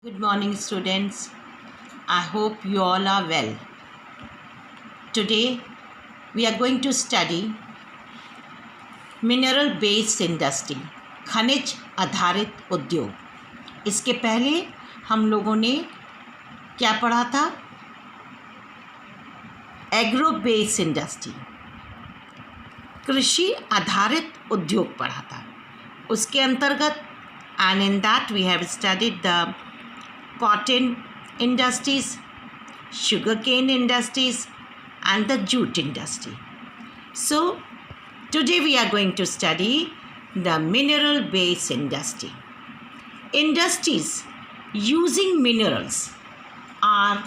Good morning, students. I hope you all are well. Today, we are going to study mineral based industry, खनिज आधारित उद्योग। इसके पहले हम लोगों ने क्या पढ़ा था? एग्रो बेस्ड इंडस्ट्री, कृषि आधारित उद्योग पढ़ा था। उसके अंतर्गत and in that we have studied the cotton industries, sugarcane industries and the jute industry. So today we are going to study the mineral based industry. Industries using minerals are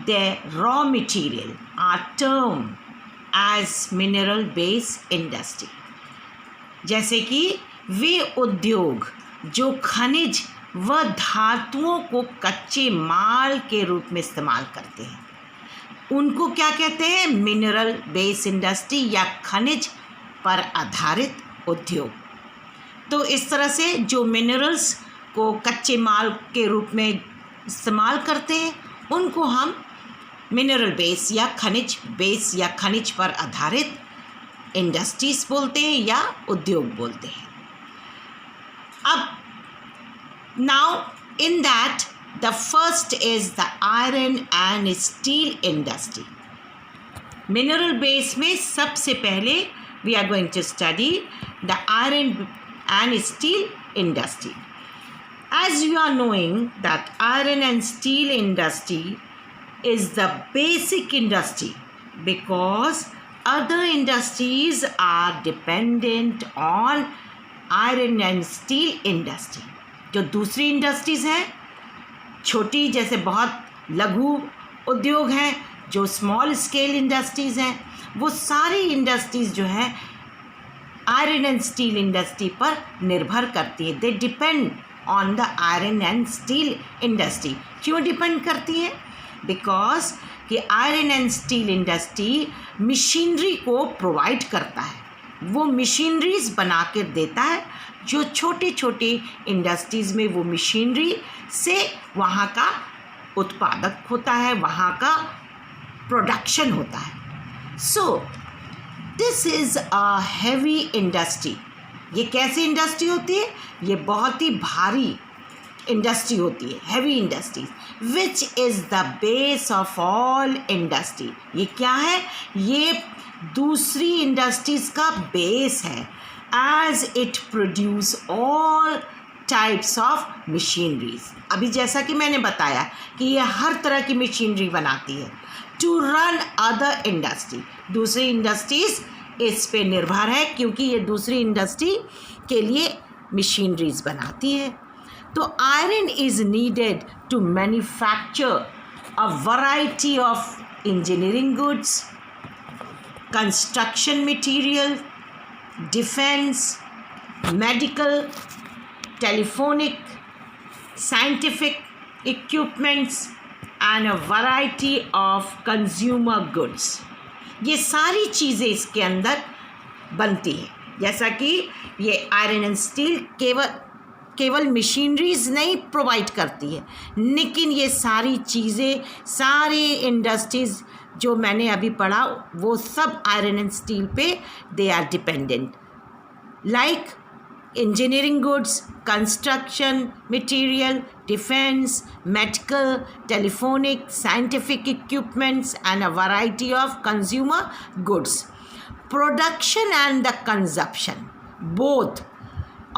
their raw material are termed as mineral based industry. जैसे कि वे उद्योग जो खनिज व धातुओं को कच्चे माल के रूप में इस्तेमाल करते हैं उनको क्या कहते हैं? मिनरल बेस्ड इंडस्ट्री या खनिज पर आधारित उद्योग। तो इस तरह से जो मिनरल्स को कच्चे माल के रूप में इस्तेमाल करते हैं उनको हम मिनरल बेस या खनिज पर आधारित इंडस्ट्रीज बोलते हैं या उद्योग बोलते हैं। अब now in that the first is the iron and steel industry. Mineral base में सबसे पहले we are going to study the iron and steel industry. As you are knowing that iron and steel industry is the basic industry because other industries are dependent on iron and steel industry. जो दूसरी industries हैं छोटी, जैसे बहुत लघु उद्योग हैं, जो स्मॉल स्केल इंडस्ट्रीज़ हैं, वो सारी इंडस्ट्रीज़ जो हैं आयरन एंड स्टील इंडस्ट्री पर निर्भर करती हैं। They depend on the iron and steel industry. क्यों डिपेंड करती हैं? बिकॉज कि iron and steel industry machinery को प्रोवाइड करता है, वो मशीनरीज बना कर देता है जो छोटे छोटे इंडस्ट्रीज़ में वो मशीनरी से वहाँ का उत्पादक होता है, वहाँ का प्रोडक्शन होता है। So this is a heavy industry. ये कैसी इंडस्ट्री होती है? ये बहुत ही भारी इंडस्ट्री होती है, heavy industry, which is the base of all industry. ये क्या है? ये दूसरी इंडस्ट्रीज़ का बेस है। As it produce all types of machineries. अभी जैसा कि मैंने बताया कि ये हर तरह की मशीनरी बनाती है टू रन अदर इंडस्ट्री। दूसरी इंडस्ट्रीज़ इस पे निर्भर है क्योंकि ये दूसरी इंडस्ट्री के लिए मशीनरीज बनाती है। तो iron is needed to manufacture a variety of engineering goods, construction material, defense, medical, telephonic, scientific equipments and a variety of consumer goods. ये सारी चीज़ें इसके अंदर बनती हैं। जैसा कि ये आयरन एंड स्टील केवल मशीनरीज नहीं प्रोवाइड करती है, लेकिन ये सारी चीज़ें, सारी इंडस्ट्रीज़ जो मैंने अभी पढ़ा वो सब आयरन एंड स्टील पे they are dependent. Like engineering goods, construction material, defense, medical, telephonic, scientific equipments and a variety of consumer goods. Production and the consumption both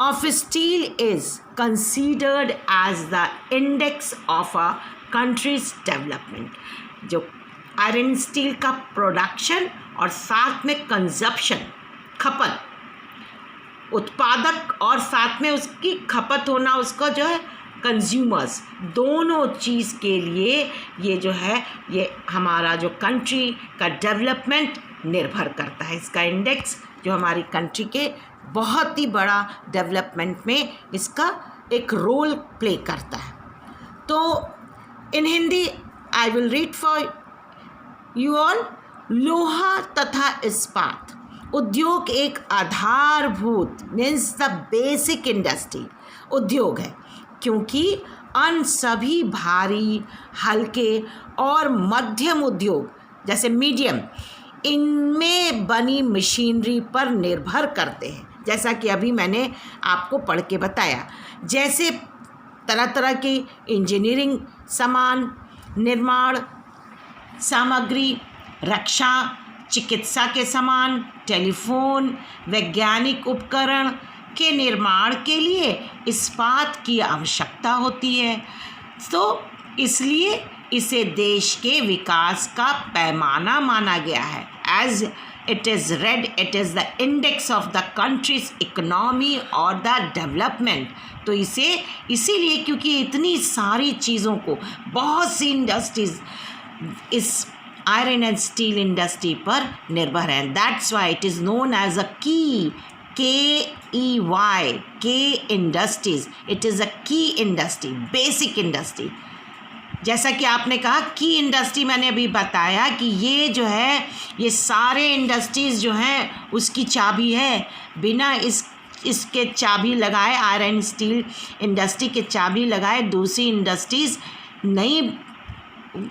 of steel is considered as the index of a country's development. जो iron steel का production और साथ में consumption, खपत, उत्पादक और साथ में उसकी खपत होना, उसका जो है कंज्यूमर्स, दोनों चीज़ के लिए ये जो है ये हमारा जो कंट्री का डेवलपमेंट निर्भर करता है। इसका इंडेक्स जो हमारी कंट्री के बहुत ही बड़ा डेवलपमेंट में इसका एक रोल प्ले करता है। तो in Hindi I will read for you all. लोहा तथा इस्पात उद्योग एक आधारभूत मीन्स द बेसिक इंडस्ट्री उद्योग है, क्योंकि अन्य सभी भारी, हल्के और मध्यम उद्योग जैसे मीडियम, इनमें बनी मशीनरी पर निर्भर करते हैं। जैसा कि अभी मैंने आपको पढ़ के बताया, जैसे तरह तरह की इंजीनियरिंग सामान, निर्माण सामग्री, रक्षा, चिकित्सा के सामान, टेलीफोन, वैज्ञानिक उपकरण के निर्माण के लिए इस्पात की आवश्यकता होती है। तो इसलिए इसे देश के विकास का पैमाना माना गया है। As it is red, it is the index of the country's economy और द डेवलपमेंट। तो इसे इसीलिए क्योंकि इतनी सारी चीज़ों को, बहुत सी इंडस्ट्रीज इस आयरन एंड स्टील इंडस्ट्री पर निर्भर है। That's why it is known as a key, KEY, के इंडस्ट्रीज। इट इज़ अ की इंडस्ट्री, बेसिक इंडस्ट्री। जैसा कि आपने कहा की इंडस्ट्री, मैंने अभी बताया कि ये जो है, ये सारे इंडस्ट्रीज़ जो हैं उसकी चाबी है। बिना इसके चाबी लगाए, आयरन स्टील इंडस्ट्री के चाबी लगाए दूसरी इंडस्ट्रीज़ नहीं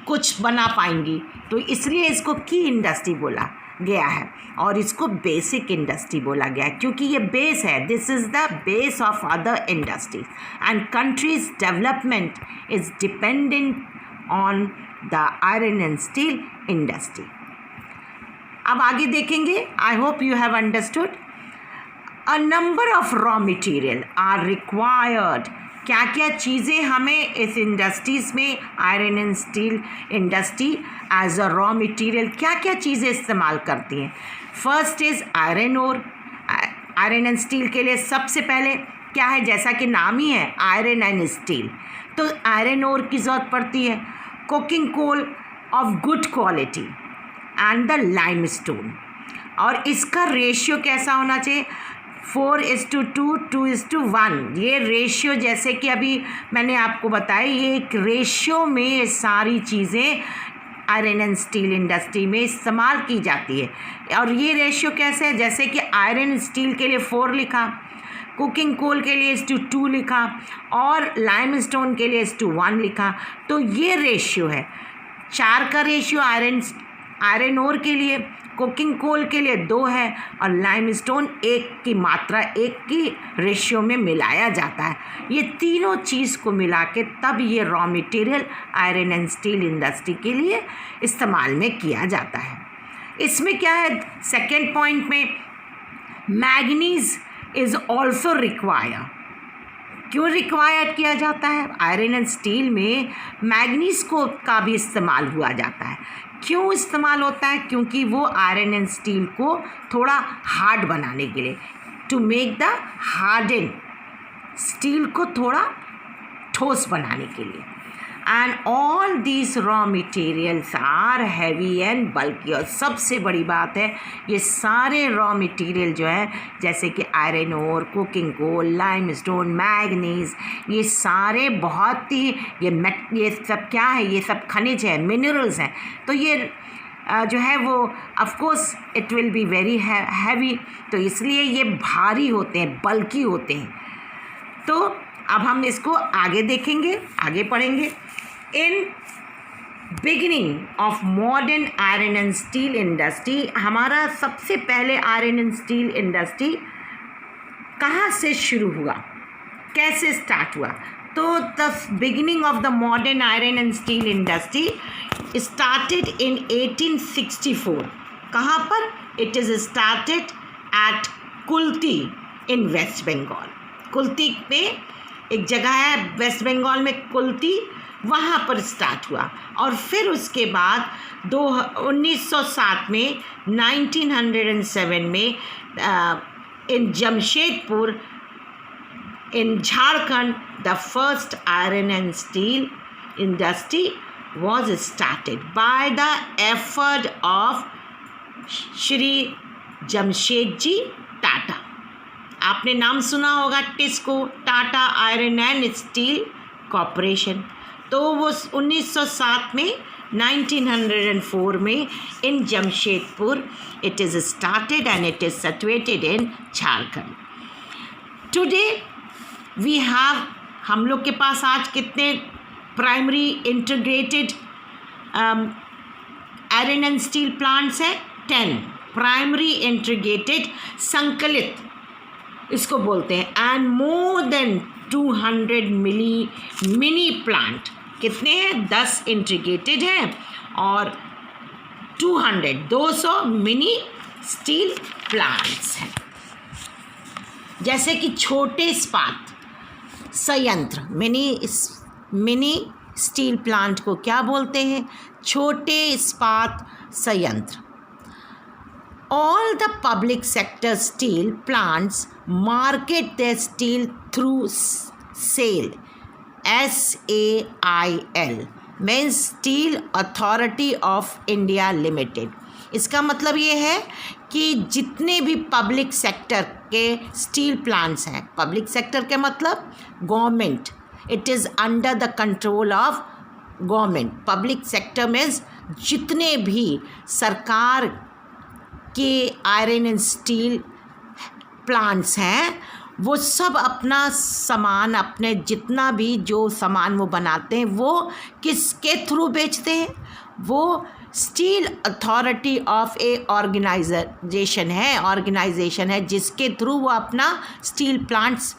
कुछ बना पाएंगी। तो इसलिए इसको की इंडस्ट्री बोला गया है और इसको बेसिक इंडस्ट्री बोला गया है, क्योंकि ये बेस है। This is the base of other industries and countries development is dependent on the iron and steel industry. अब आगे देखेंगे। I hope you have understood. A number of raw material are required. क्या क्या चीज़ें हमें इस industries में, iron and steel industry as a raw material क्या क्या चीज़ें इस्तेमाल करती हैं। First is iron ore. Iron and steel के लिए सबसे पहले क्या है, जैसा कि नाम ही है आयरन एंड स्टील, तो आयरन ओर की ज़रूरत पड़ती है। Coking coal of good quality and the limestone. और इसका रेशियो कैसा होना चाहिए, 4:2, 2:1। ये रेशियो, जैसे कि अभी मैंने आपको बताया, ये एक रेशियो में सारी चीज़ें आयरन एंड स्टील इंडस्ट्री में इस्तेमाल की जाती है। और ये रेशियो कैसे है, जैसे कि आयरन स्टील के लिए 4 लिखा, कुकिंग कोल के लिए 2 लिखा और लाइमस्टोन के लिए 1 लिखा। तो ये रेशियो है, 4 का रेशियो आयरन ओर के लिए, कुकिंग कोल के लिए 2 है और लाइमस्टोन 1 की मात्रा, 1 की रेशियो में मिलाया जाता है। ये तीनों चीज़ को मिला के तब ये raw material iron and steel industry के लिए इस्तेमाल में किया जाता है। इसमें क्या है, सेकेंड पॉइंट में मैग्नीज इज़ ऑल्सो रिक्वायर। क्यों रिक्वायर्ड किया जाता है, आयरन एंड स्टील में मैग्नीज का भी इस्तेमाल हुआ जाता है। क्यों इस्तेमाल होता है, क्योंकि वो आयरन एंड स्टील को थोड़ा हार्ड बनाने के लिए, to make the harden, steel को थोड़ा ठोस बनाने के लिए। And all these raw materials are heavy and bulky. और सबसे बड़ी बात है, ये सारे रॉ मटेरियल जो है, जैसे कि iron ore, cooking coal, limestone, manganese, ये सारे बहुत ही ये सब क्या है, ये सब खनिज है, मिनरल्स हैं। तो ये जो है वो of course it will be very heavy, तो इसलिए ये भारी होते हैं, बल्की होते हैं। तो अब हम इसको आगे देखेंगे, आगे पढ़ेंगे। In beginning of modern iron and steel industry, हमारा सबसे पहले आयरन एंड स्टील इंडस्ट्री कहाँ से शुरू हुआ, कैसे स्टार्ट हुआ। तो the beginning of the modern iron and steel industry started in 1864। कहाँ पर, it is started at Kulti in West Bengal. Kulti पे एक जगह है वेस्ट बंगाल में, कुल्ती, वहाँ पर स्टार्ट हुआ। और फिर उसके बाद 1907 में, 1907 में in Jamshedpur in Jharkhand the first iron and steel industry was started by the effort of Shri Jamshedji Tata. आपने नाम सुना होगा TISCO, Tata iron and steel corporation. तो वो 1907 में, 1904 में in Jamshedpur it is started and it is situated in Jharkhand. Today we have हम लोग के पास आज कितने primary integrated iron and steel plants है? 10 प्राइमरी इंटीग्रेटेड, संकलित इसको बोलते हैं, and more than 200 mini plant. कितने हैं? 10 इंटीग्रेटेड हैं और 200 मिनी स्टील प्लांट्स हैं। जैसे कि छोटे इस्पात संयंत्र, मिनी स्टील प्लांट को क्या बोलते हैं? छोटे इस्पात संयंत्र। All the public sector steel plants market their steel through SAIL, SAIL means Steel Authority of India Limited। इसका मतलब ये है कि जितने भी पब्लिक सेक्टर के स्टील प्लांट्स हैं, पब्लिक सेक्टर के मतलब government, it is under the control of government. Public sector means जितने भी सरकार के आयरन एंड स्टील प्लांट्स हैं, वो सब अपना सामान, अपने जितना भी जो सामान वो बनाते हैं, वो किसके थ्रू बेचते हैं? वो steel authority of a organisation है जिसके थ्रू वो अपना स्टील प्लांट्स,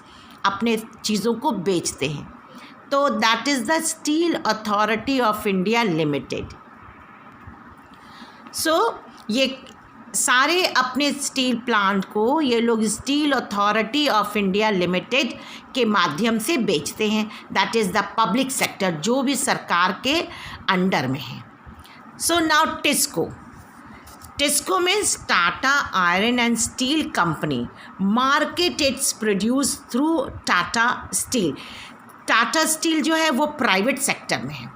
अपने चीज़ों को बेचते हैं। तो that is the steel authority of India limited. So ये सारे अपने स्टील प्लांट को ये लोग steel authority of India limited के माध्यम से बेचते हैं। That is the public sector, जो भी सरकार के अंडर में है। So now TISCO means Tata iron and steel company market its produce through Tata steel. Tata steel जो है वो प्राइवेट सेक्टर में है।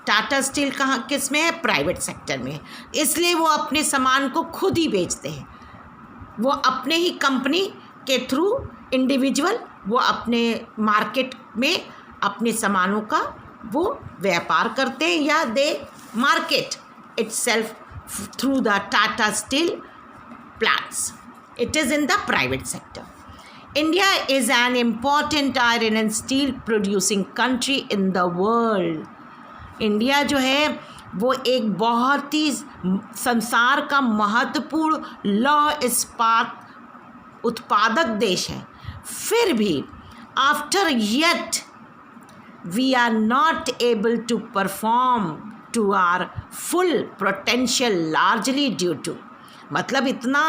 टाटा स्टील कहाँ किस में है? प्राइवेट सेक्टर में है। इसलिए वो अपने सामान को खुद ही बेचते हैं। वो अपने ही कंपनी के थ्रू इंडिविजुअल वो अपने मार्केट में अपने सामानों का वो व्यापार करते हैं, या दे market itself through the Tata Steel plants. It is in the private sector. India is an important iron and steel producing country in the world. India जो है वो एक बहुत ही संसार का महत्वपूर्ण लौह इस्पात उत्पादक देश है। फिर भी after yet we are not able to perform to our full potential largely due to, मतलब इतना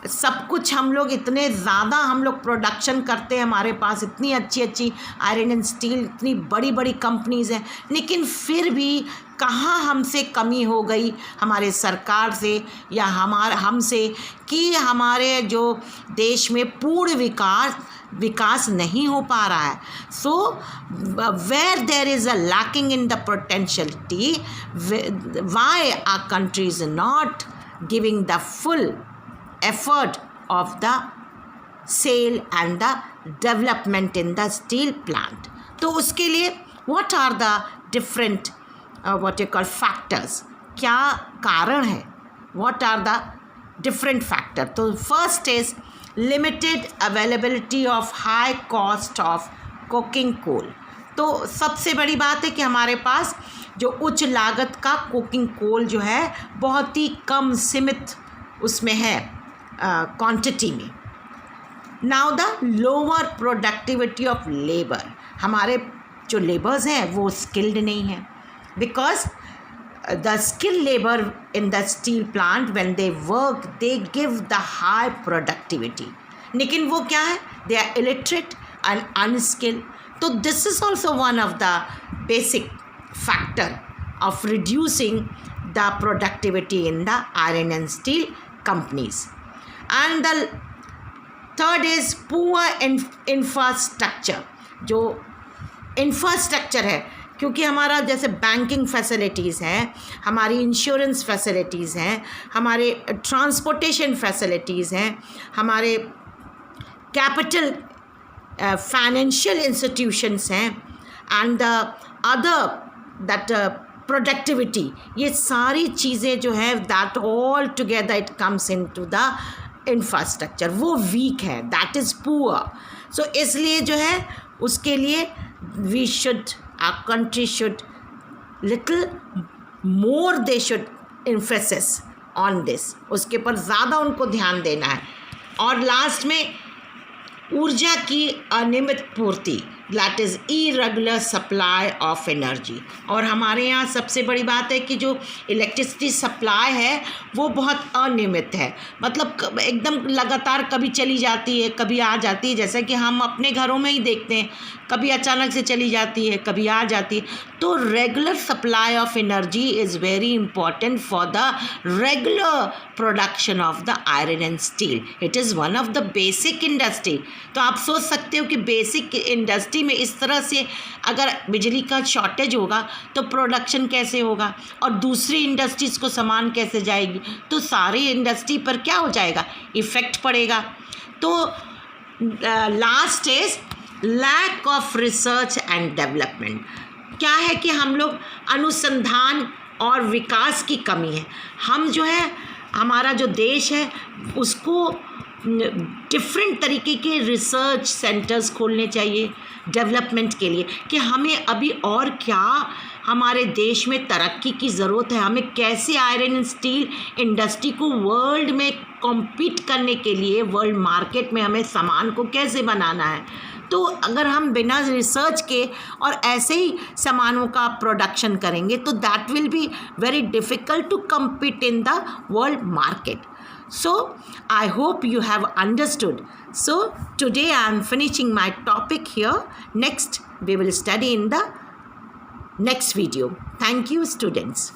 सब कुछ हम लोग, इतने ज़्यादा हम लोग प्रोडक्शन करते हैं, हमारे पास इतनी अच्छी अच्छी आयरन एंड स्टील, इतनी बड़ी बड़ी कंपनीज़ हैं, लेकिन फिर भी कहाँ हमसे कमी हो गई, हमारे सरकार से या हमसे, कि हमारे जो देश में पूर्ण विकास नहीं हो पा रहा है। So where there is a lacking in the potentiality, why our country is not giving the full effort of the sale and the development in the steel plant. तो उसके लिए what are the different what you call factors, क्या कारण है, what are the different factors? तो first is limited availability of high cost of coking coal. तो सबसे बड़ी बात है कि हमारे पास जो उच्च लागत का कोकिंग कोल जो है बहुत ही कम सीमित उसमें है क्वांटिटी में। Now the lower productivity of labour, हमारे जो लेबर्स हैं वो स्किल्ड नहीं हैं, because the skilled labour in the steel plant when they work they give the high productivity, लेकिन वो क्या है? They are illiterate and unskilled. तो this is also one of the basic factor of reducing the productivity in the iron and steel companies. And the third is poor infrastructure, जो infrastructure है, क्योंकि हमारा जैसे बैंकिंग फैसिलिटीज़ हैं, हमारी insurance facilities हैं, हमारे ट्रांसपोर्टेशन फैसिलिटीज़ हैं, हमारे कैपिटल फाइनेंशियल इंस्टीट्यूशंस हैं, and the other that productivity, ये सारी चीज़ें जो है that all together it comes into the infrastructure, वो वीक है, दैट इज़ पुअर। सो इसलिए जो है उसके लिए we should, our country should little more, they should emphasis on this, उसके पर ज़्यादा उनको ध्यान देना है. और लास्ट में ऊर्जा की अनियमित पूर्ति, that is irregular supply of energy. और हमारे यहाँ सबसे बड़ी बात है कि जो इलेक्ट्रिसिटी सप्लाई है वो बहुत अनियमित है, मतलब एकदम लगातार कभी चली जाती है कभी आ जाती है, जैसा कि हम अपने घरों में ही देखते हैं, कभी अचानक से चली जाती है कभी आ जाती है. तो regular supply of energy is very important for the regular production of the iron and steel. It is one of the basic industry. तो आप सोच सकते हो कि बेसिक इंडस्ट्री में इस तरह से अगर बिजली का शॉर्टेज होगा तो प्रोडक्शन कैसे होगा, और दूसरी इंडस्ट्रीज़ को सामान कैसे जाएगी, तो सारी इंडस्ट्री पर क्या हो जाएगा, इफ़ेक्ट पड़ेगा. तो last is lack of research and development. क्या है कि हम लोग अनुसंधान और विकास की कमी है. हम जो है हमारा जो देश है उसको डिफरेंट तरीके के रिसर्च सेंटर्स खोलने चाहिए डेवलपमेंट के लिए, कि हमें अभी और क्या हमारे देश में तरक्की की ज़रूरत है, हमें कैसे आयरन एंड स्टील इंडस्ट्री को वर्ल्ड में कॉम्पीट करने के लिए, वर्ल्ड मार्केट में हमें सामान को कैसे बनाना है. तो अगर हम बिना रिसर्च के और ऐसे ही सामानों का प्रोडक्शन करेंगे तो that will be very difficult to compete in the world market. So I hope you have understood. So today I am finishing my topic here. Next we will study in the next video. Thank you, students.